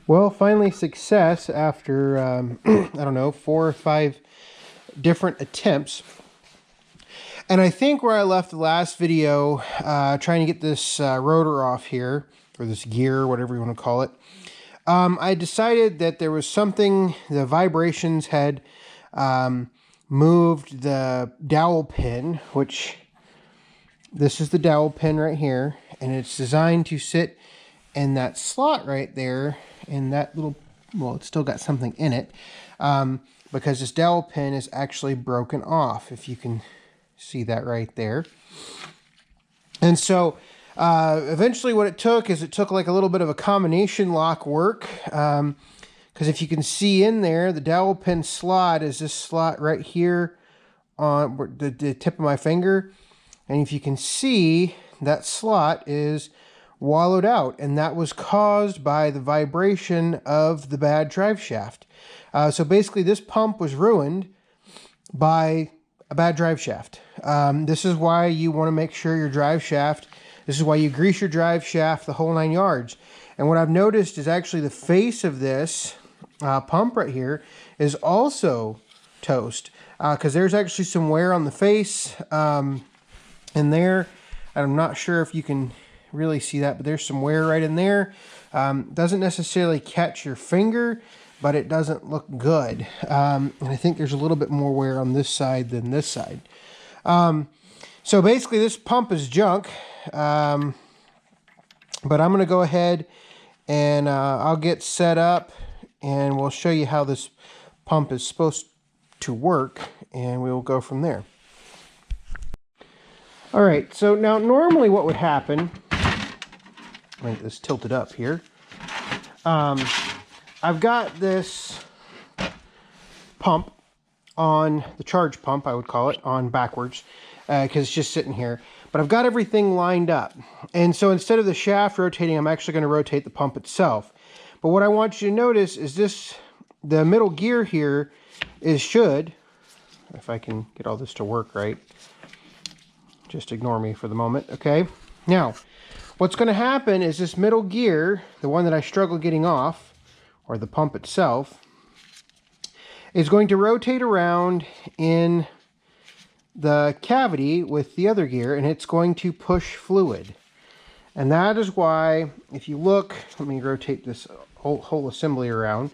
Well, finally success after, I don't know, 4 or 5 different attempts. And I think where I left the last video, trying to get this rotor off here, or this gear, whatever you want to call it, I decided that there was something, the vibrations had moved the dowel pin, which this is the dowel pin right here, and it's designed to sit in that slot right there, in that little, well, it's still got something in it, because this dowel pin is actually broken off, if you can see that right there. And so eventually what it took is like a little bit of a combination lock work, because if you can see in there, the dowel pin slot is this slot right here on the tip of my finger. And if you can see, that slot is wallowed out, and that was caused by the vibration of the bad drive shaft. So basically this pump was ruined by a bad drive shaft. This is why you want to make sure your drive shaft, this is why you grease your drive shaft the whole 9 yards. And what I've noticed is actually the face of this pump right here is also toast, because there's actually some wear on the face in there. I'm not sure if you can really see that, but there's some wear right in there. Doesn't necessarily catch your finger, but it doesn't look good. And I think there's a little bit more wear on this side than this side. So basically this pump is junk, but I'm going to go ahead and I'll get set up and we'll show you how this pump is supposed to work, and we will go from there. All right, so now normally what would happen, let me get this tilted up here. I've got this pump on, the charge pump I would call it, on backwards, because it's just sitting here. But I've got everything lined up. And so instead of the shaft rotating, I'm actually going to rotate the pump itself. But what I want you to notice is this, the middle gear here should, if I can get all this to work right, just ignore me for the moment, okay? Now, what's going to happen is this middle gear, the one that I struggle getting off, or the pump itself, is going to rotate around in the cavity with the other gear, and it's going to push fluid. And that is why, if you look, let me rotate this whole assembly around.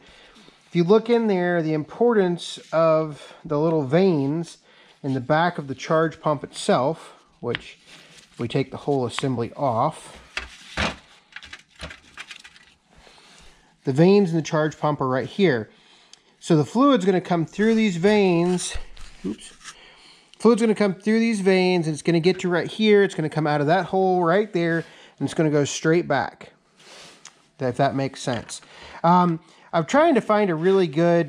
If you look in there, the importance of the little vanes in the back of the charge pump itself, which if we take the whole assembly off, the vanes in the charge pump are right here. So the fluid's going to come through these vanes. Oops. Fluid's going to come through these vanes, and it's going to get to right here. It's going to come out of that hole right there, and it's going to go straight back, if that makes sense. I'm trying to find a really good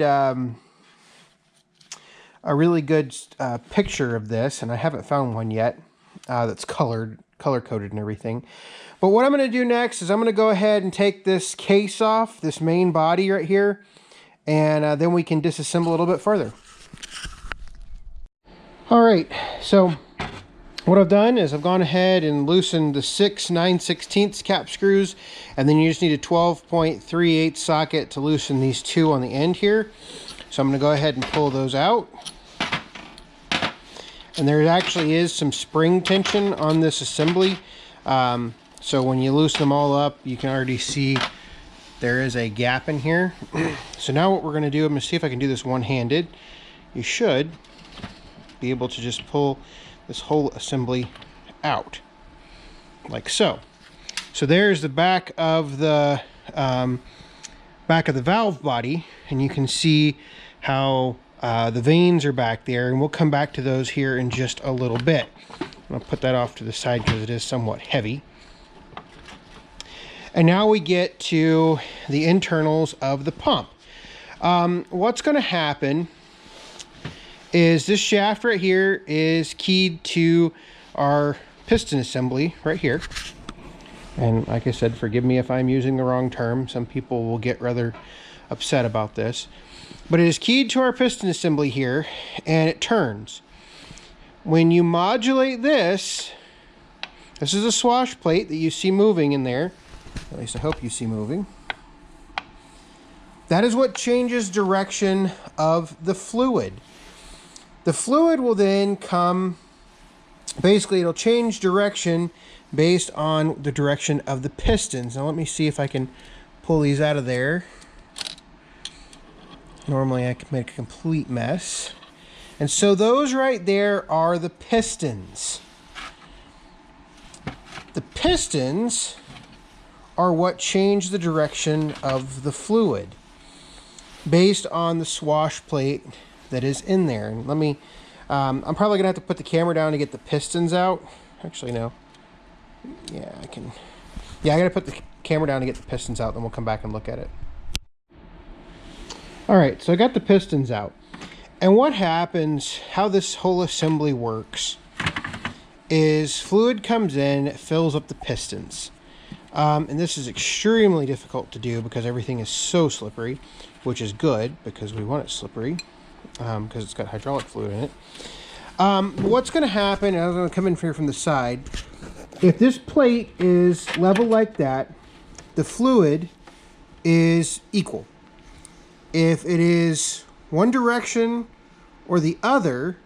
picture of this, and I haven't found one yet that's color-coded and everything. But what I'm going to do next is I'm going to go ahead and take this case off, this main body right here, and then we can disassemble a little bit further. All right, so what I've done is I've gone ahead and loosened the 6 9/16 cap screws, and then you just need a 12.38 socket to loosen these two on the end here. So I'm going to go ahead and pull those out. And there actually is some spring tension on this assembly. So when you loosen them all up, you can already see there is a gap in here. So now what we're going to do, I'm going to see if I can do this one-handed. You should be able to just pull this whole assembly out, like so. So there's the back of the valve body, and you can see how the vanes are back there, and we'll come back to those here in just a little bit. I'll put that off to the side because it is somewhat heavy. And now we get to the internals of the pump. What's going to happen is this shaft right here is keyed to our piston assembly right here. And like I said, forgive me if I'm using the wrong term. Some people will get rather upset about this. But it is keyed to our piston assembly here, and it turns. When you modulate this, this is a swash plate that you see moving in there. At least I hope you see moving. That is what changes direction of the fluid. The fluid will then come, basically it'll change direction based on the direction of the pistons. Now let me see if I can pull these out of there. Normally I could make a complete mess. And so those right there are the pistons. The pistons are what change the direction of the fluid based on the swash plate that is in there. And let me, I'm probably gonna have to put the camera down to get the pistons out. Actually, no. Yeah, I can. Yeah, I gotta put the camera down to get the pistons out, then we'll come back and look at it. All right, so I got the pistons out. And what happens, how this whole assembly works, is fluid comes in, it fills up the pistons. And this is extremely difficult to do because everything is so slippery, which is good because we want it slippery because it's got hydraulic fluid in it. What's going to happen, and I'm going to come in here from the side, if this plate is level like that, the fluid is equal. If it is one direction or the other,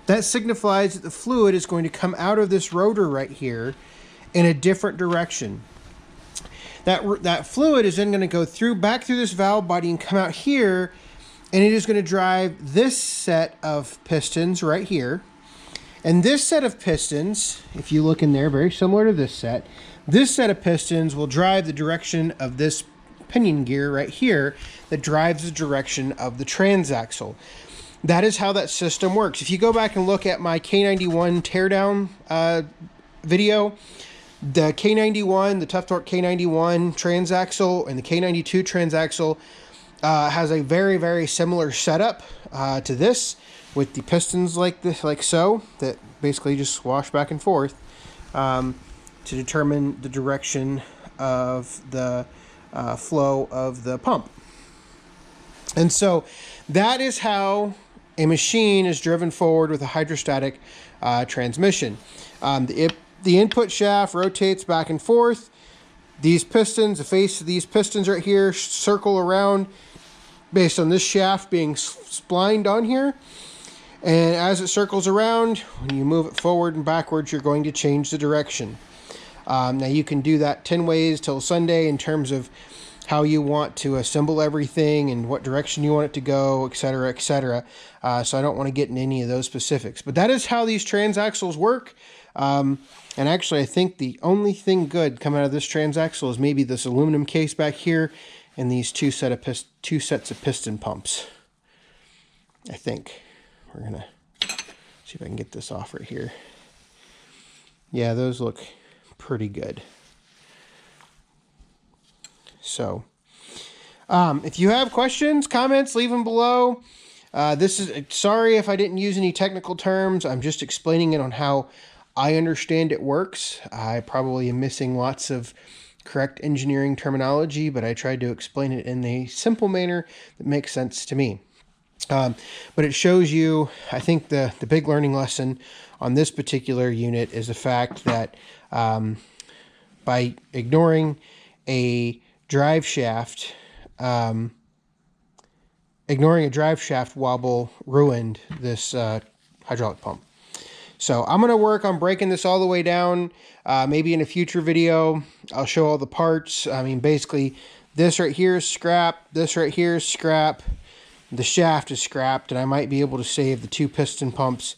that signifies that the fluid is going to come out of this rotor right here in a different direction. That fluid is then going to go back through this valve body and come out here, and it is going to drive this set of pistons right here. And this set of pistons, if you look in there, very similar to this set of pistons will drive the direction of this pinion gear right here that drives the direction of the transaxle. That is how that system works. If you go back and look at my K91 teardown video, the K91, the Tough Torque K91 transaxle and the K92 transaxle has a very, very similar setup to this, with the pistons like this, like so, that basically just swash back and forth to determine the direction of the flow of the pump. And so that is how a machine is driven forward with a hydrostatic transmission. The input shaft rotates back and forth. These pistons, the face of these pistons right here, circle around based on this shaft being splined on here. And as it circles around, when you move it forward and backwards, you're going to change the direction. Now you can do that 10 ways till Sunday in terms of how you want to assemble everything and what direction you want it to go, etc., etc. So I don't want to get into any of those specifics. But that is how these transaxles work. And actually, I think the only thing good coming out of this transaxle is maybe this aluminum case back here and these two sets of piston pumps. I think. We're going to see if I can get this off right here. Yeah, those look pretty good. So, if you have questions, comments, leave them below. Sorry if I didn't use any technical terms. I'm just explaining it on how I understand it works. I probably am missing lots of correct engineering terminology, but I tried to explain it in a simple manner that makes sense to me. But it shows you, I think the big learning lesson on this particular unit is the fact that by ignoring a drive shaft, wobble ruined this hydraulic pump. So I'm going to work on breaking this all the way down. Maybe in a future video, I'll show all the parts. I mean, basically, this right here is scrap. This right here is scrap. The shaft is scrapped, and I might be able to save the two piston pumps,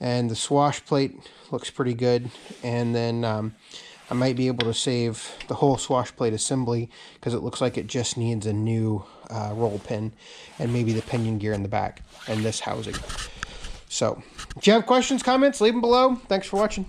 and the swash plate looks pretty good. And then I might be able to save the whole swash plate assembly because it looks like it just needs a new roll pin and maybe the pinion gear in the back and this housing. So if you have questions, comments, leave them below. Thanks for watching.